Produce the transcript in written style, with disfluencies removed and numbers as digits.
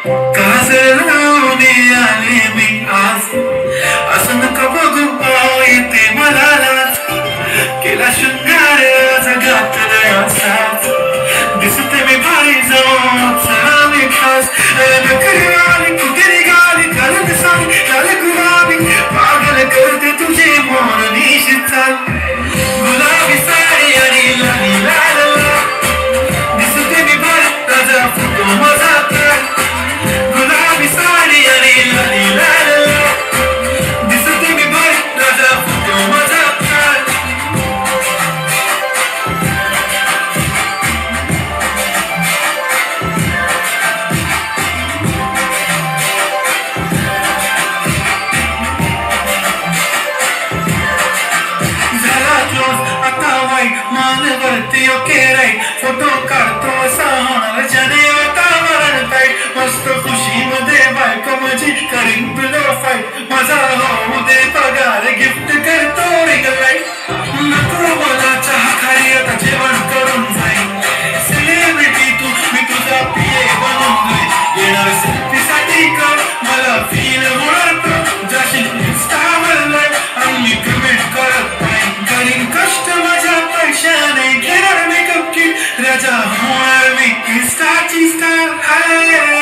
काजळ लावणे आले मी आज, असं नका बघू येते मला लाज. केला शृंगार जगात असाच, दिसते मी भारी जाऊन चला मी खास. नखरे आली कुठे निघाली काल दिसाली काल गुलाबी, पागल करते तुझे मोर निशित चाल. गुलाबी साडी आणि लाली लाल लाल, दिसते मी भारी ताजा फोटो माझा तर. गुलाबी साडी आणि लाली लाल लाल, दिसते मी भारी ताजा फोटो माझा तर. मानवरती ओके राईट, फोटो काढतो असा होणार ज्याने वातावरण टाईट. मस्त खुशी मध्ये बायको माझी करीन तुला फाईट, माझा होऊ दे पगार गिफ्ट करतो रिंग लाईट. नको मला चहा खाली आता जेवण करून जाईन, सेलिब्रिटी तू मी तुझा पिये बनून जाईन. येणार सेल्फी साठी कर मला फील होणार तर, जाशील इंस्टावर लाईव्ह आणि कमेंट करत नाही. करीन कष्ट माझ्या पैशाने, घेणार मेकअप किट राजा होणार मी इंस्टाची स्टार.